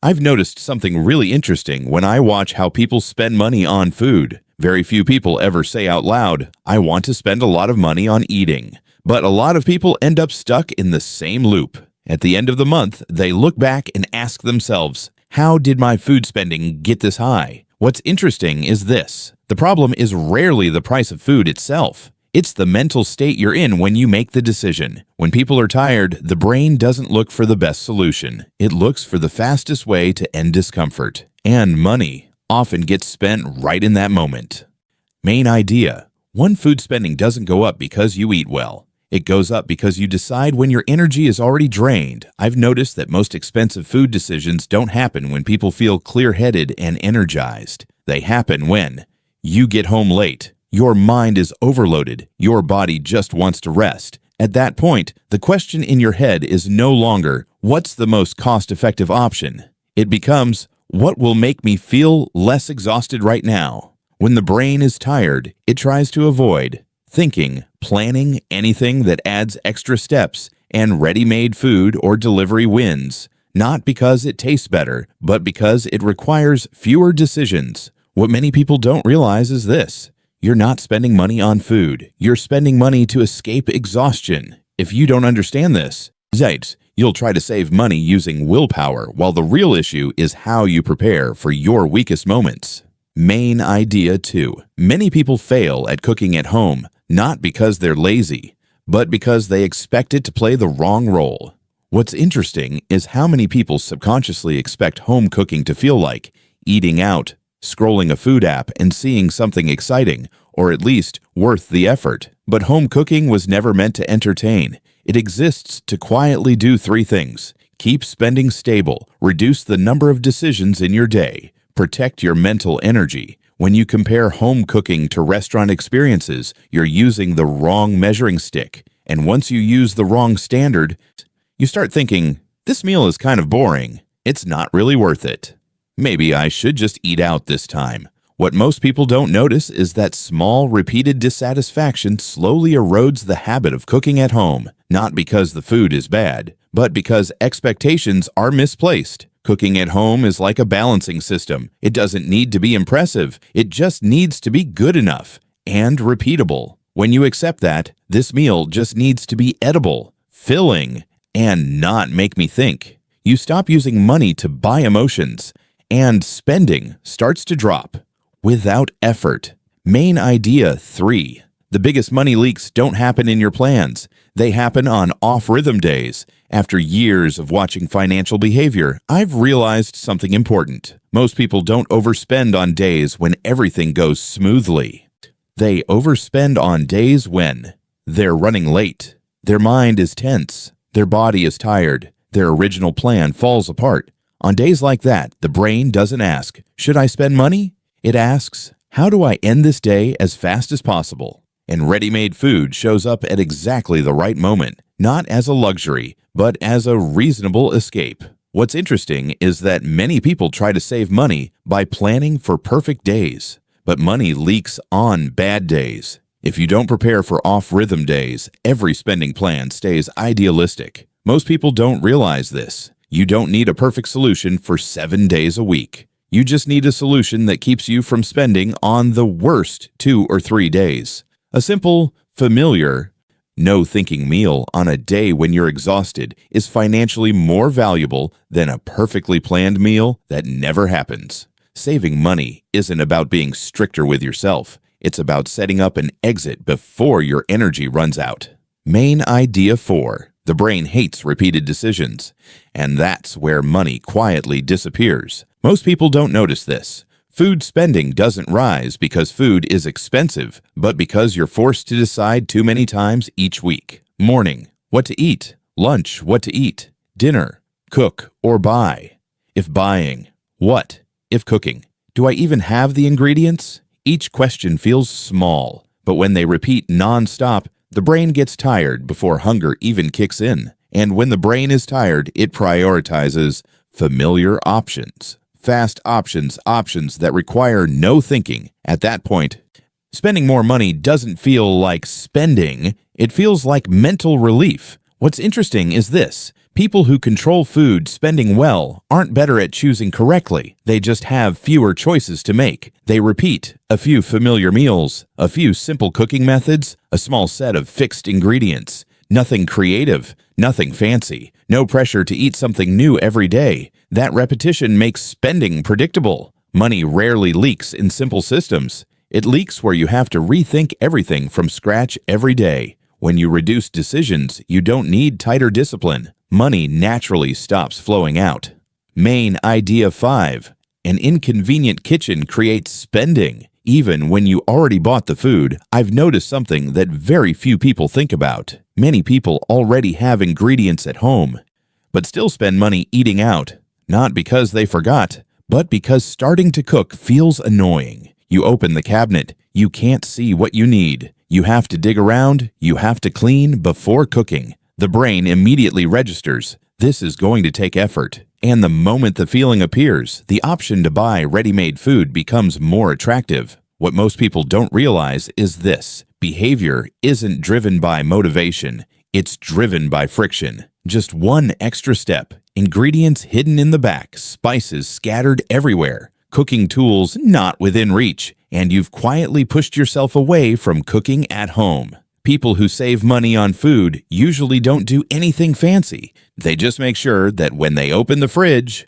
I've noticed something really interesting when I watch how people spend money on food. Very few people ever say out loud, "I want to spend a lot of money on eating." But a lot of people end up stuck in the same loop. At the end of the month, they look back and ask themselves, "How did my food spending get this high?" What's interesting is this. The problem is rarely the price of food itself. It's the mental state you're in when you make the decision. When people are tired, the brain doesn't look for the best solution. It looks for the fastest way to end discomfort. And money often gets spent right in that moment. Main idea. One, food spending doesn't go up because you eat well. It goes up because you decide when your energy is already drained. I've noticed that most expensive food decisions don't happen when people feel clear-headed and energized. They happen when you get home late. Your mind is overloaded. Your body just wants to rest. At that point, the question in your head is no longer, "What's the most cost-effective option?" It becomes, "What will make me feel less exhausted right now?" When the brain is tired, it tries to avoid thinking, planning anything that adds extra steps, and ready-made food or delivery wins, not because it tastes better, but because it requires fewer decisions. What many people don't realize is this. You're not spending money on food. You're spending money to escape exhaustion. If you don't understand this, you'll try to save money using willpower, while the real issue is how you prepare for your weakest moments. Main idea 2. Many people fail at cooking at home, not because they're lazy, but because they expect it to play the wrong role. What's interesting is how many people subconsciously expect home cooking to feel like eating out, scrolling a food app and seeing something exciting, or at least worth the effort. But home cooking was never meant to entertain. It exists to quietly do 3 things. Keep spending stable, reduce the number of decisions in your day, protect your mental energy. When you compare home cooking to restaurant experiences, you're using the wrong measuring stick. And once you use the wrong standard, you start thinking, "This meal is kind of boring. It's not really worth it. Maybe I should just eat out this time." What most people don't notice is that small, repeated dissatisfaction slowly erodes the habit of cooking at home, not because the food is bad, but because expectations are misplaced. Cooking at home is like a balancing system. It doesn't need to be impressive. It just needs to be good enough and repeatable. When you accept that, this meal just needs to be edible, filling, and not make me think. You stop using money to buy emotions, and spending starts to drop without effort. Main idea 3. The biggest money leaks don't happen in your plans. They happen on off-rhythm days. After years of watching financial behavior, I've realized something important. Most people don't overspend on days when everything goes smoothly. They overspend on days when they're running late, their mind is tense, their body is tired, their original plan falls apart. On days like that, the brain doesn't ask, "Should I spend money?" It asks, "How do I end this day as fast as possible?" And ready-made food shows up at exactly the right moment, not as a luxury, but as a reasonable escape. What's interesting is that many people try to save money by planning for perfect days, but money leaks on bad days. If you don't prepare for off-rhythm days, every spending plan stays idealistic. Most people don't realize this. You don't need a perfect solution for 7 days a week. You just need a solution that keeps you from spending on the worst 2 or 3 days. A simple, familiar, no-thinking meal on a day when you're exhausted is financially more valuable than a perfectly planned meal that never happens. Saving money isn't about being stricter with yourself. It's about setting up an exit before your energy runs out. Main idea 4. The brain hates repeated decisions, and that's where money quietly disappears. Most people don't notice this. Food spending doesn't rise because food is expensive, but because you're forced to decide too many times each week. Morning, what to eat. Lunch, what to eat. Dinner, cook or buy. If buying, what? If cooking, do I even have the ingredients? Each question feels small, but when they repeat non-stop, the brain gets tired before hunger even kicks in. And when the brain is tired, it prioritizes familiar options. Fast options that require no thinking. At that point, spending more money doesn't feel like spending, it feels like mental relief. What's interesting is this. People who control food spending well aren't better at choosing correctly. They just have fewer choices to make. They repeat a few familiar meals, a few simple cooking methods, a small set of fixed ingredients. Nothing creative, nothing fancy, no pressure to eat something new every day. That repetition makes spending predictable. Money rarely leaks in simple systems. It leaks where you have to rethink everything from scratch every day. When you reduce decisions, you don't need tighter discipline. Money naturally stops flowing out. Main idea 5. An inconvenient kitchen creates spending. Even when you already bought the food, I've noticed something that very few people think about. Many people already have ingredients at home, but still spend money eating out. Not because they forgot, but because starting to cook feels annoying. You open the cabinet, you can't see what you need. You have to dig around, you have to clean before cooking. The brain immediately registers, this is going to take effort. And the moment the feeling appears, the option to buy ready-made food becomes more attractive. What most people don't realize is this: behavior isn't driven by motivation, it's driven by friction. Just one extra step, ingredients hidden in the back, spices scattered everywhere, cooking tools not within reach, and you've quietly pushed yourself away from cooking at home. People who save money on food usually don't do anything fancy. They just make sure that when they open the fridge,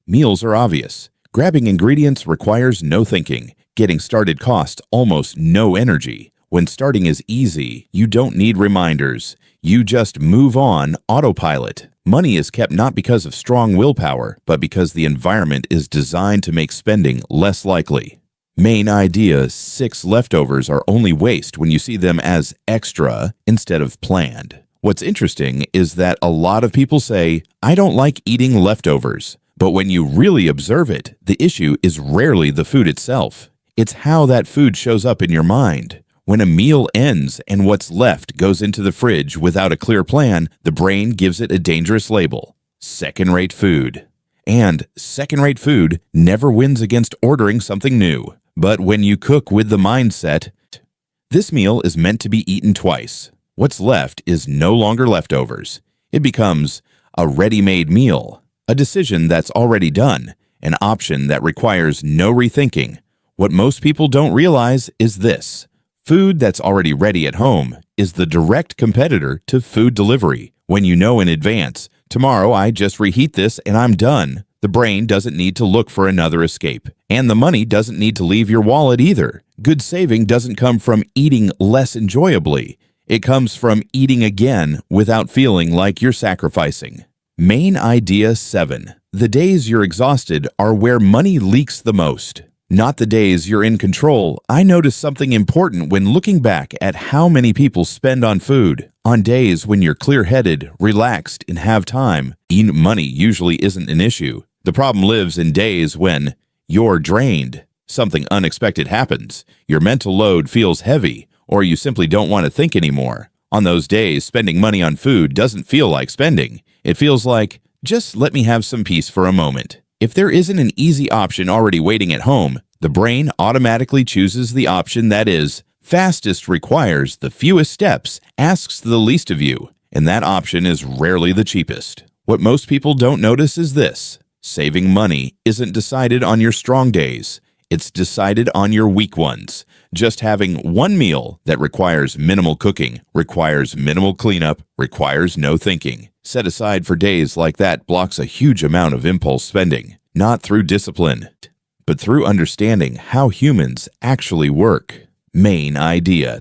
meals are obvious. Grabbing ingredients requires no thinking. Getting started costs almost no energy. When starting is easy, you don't need reminders. You just move on autopilot. Money is kept not because of strong willpower, but because the environment is designed to make spending less likely. Main idea 6. Leftovers are only waste when you see them as extra instead of planned. What's interesting is that a lot of people say, I don't like eating leftovers. But when you really observe it, the issue is rarely the food itself. It's how that food shows up in your mind. When a meal ends and what's left goes into the fridge without a clear plan, the brain gives it a dangerous label: second-rate food. And second-rate food never wins against ordering something new. But when you cook with the mindset, this meal is meant to be eaten twice, what's left is no longer leftovers. It becomes a ready-made meal, a decision that's already done, an option that requires no rethinking. What most people don't realize is this: food that's already ready at home is the direct competitor to food delivery. When you know in advance, tomorrow I just reheat this and I'm done, the brain doesn't need to look for another escape. And the money doesn't need to leave your wallet either. Good saving doesn't come from eating less enjoyably. It comes from eating again without feeling like you're sacrificing. Main idea 7. The days you're exhausted are where money leaks the most. Not the days you're in control. I noticed something important when looking back at how many people spend on food. On days when you're clear-headed, relaxed, and have time, money usually isn't an issue. The problem lives in days when you're drained. Something unexpected happens. Your mental load feels heavy, or you simply don't want to think anymore. On those days, spending money on food doesn't feel like spending. It feels like, just let me have some peace for a moment. If there isn't an easy option already waiting at home, the brain automatically chooses the option that is fastest, requires the fewest steps, asks the least of you, and that option is rarely the cheapest. What most people don't notice is this: saving money isn't decided on your strong days. It's decided on your weak ones. Just having one meal that requires minimal cooking, requires minimal cleanup, requires no thinking, set aside for days like that blocks a huge amount of impulse spending, not through discipline, but through understanding how humans actually work. Main idea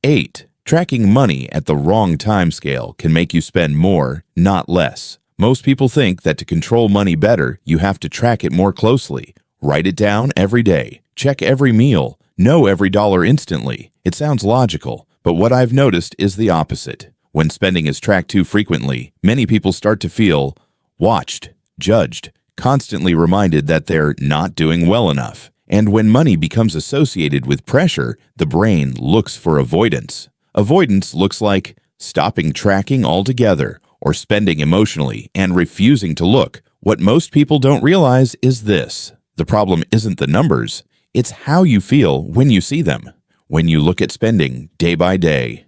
8. Tracking money at the wrong time scale can make you spend more, not less. Most people think that to control money better, you have to track it more closely. Write it down every day. Check every meal. Know every dollar instantly. It sounds logical, but what I've noticed is the opposite. When spending is tracked too frequently, many people start to feel watched, judged, constantly reminded that they're not doing well enough. And when money becomes associated with pressure, the brain looks for avoidance. Avoidance looks like stopping tracking altogether or spending emotionally and refusing to look. What most people don't realize is this: the problem isn't the numbers, it's how you feel when you see them. When you look at spending day by day,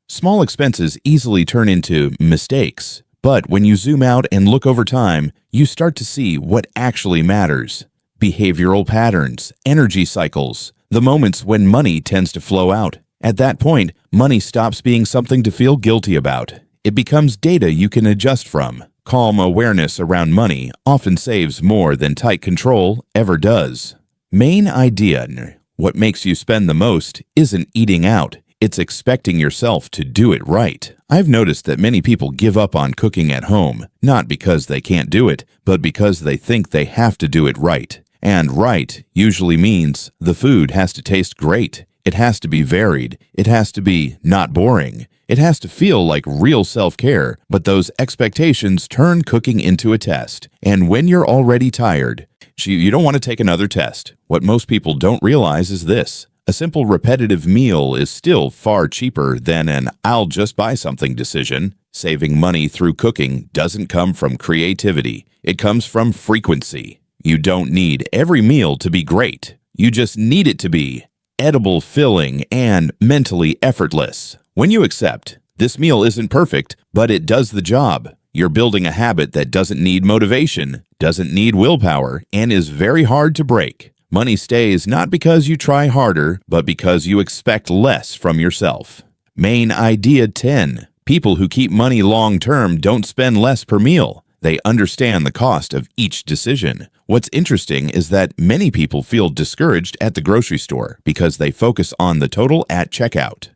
small expenses easily turn into mistakes, But when you zoom out and look over time, you start to see what actually matters. Behavioral patterns, energy cycles, the moments when money tends to flow out. At that point, money stops being something to feel guilty about. It becomes data you can adjust from. Calm awareness around money often saves more than tight control ever does. Main idea: what makes you spend the most isn't eating out. It's expecting yourself to do it right. I've noticed that many people give up on cooking at home, not because they can't do it, but because they think they have to do it right. And right usually means the food has to taste great. It has to be varied. It has to be not boring. It has to feel like real self-care, but those expectations turn cooking into a test. And when you're already tired, you don't want to take another test. What most people don't realize is this: a simple repetitive meal is still far cheaper than an "I'll just buy something" decision. Saving money through cooking doesn't come from creativity. It comes from frequency. You don't need every meal to be great. You just need it to be edible, filling, and mentally effortless. When you accept, this meal isn't perfect, but it does the job, you're building a habit that doesn't need motivation, doesn't need willpower, and is very hard to break. Money stays not because you try harder, but because you expect less from yourself. Main idea 10. People who keep money long-term don't spend less per meal. They understand the cost of each decision. What's interesting is that many people feel discouraged at the grocery store because they focus on the total at checkout.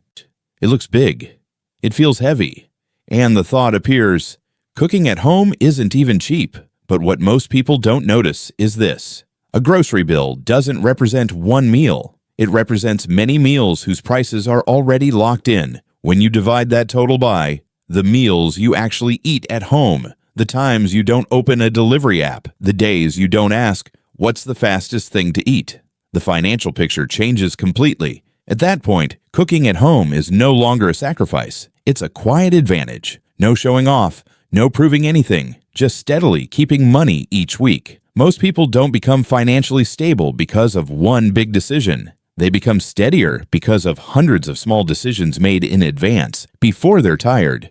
It looks big. It feels heavy. And the thought appears, cooking at home isn't even cheap. But what most people don't notice is this: a grocery bill doesn't represent one meal. It represents many meals whose prices are already locked in. When you divide that total by the meals you actually eat at home, the times you don't open a delivery app, the days you don't ask, "What's the fastest thing to eat?" the financial picture changes completely. At that point, cooking at home is no longer a sacrifice. It's a quiet advantage. No showing off, no proving anything, just steadily keeping money each week. Most people don't become financially stable because of one big decision. They become steadier because of hundreds of small decisions made in advance, before they're tired.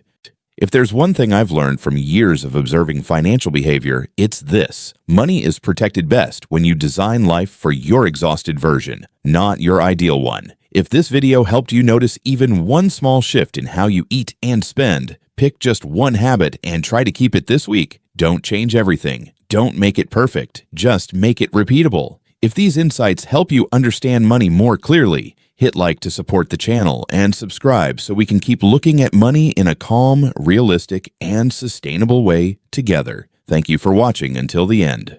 If there's one thing I've learned from years of observing financial behavior, it's this: money is protected best when you design life for your exhausted version, not your ideal one. If this video helped you notice even one small shift in how you eat and spend, pick just one habit and try to keep it this week. Don't change everything. Don't make it perfect. Just make it repeatable. If these insights help you understand money more clearly, hit like to support the channel and subscribe so we can keep looking at money in a calm, realistic, and sustainable way together. Thank you for watching until the end.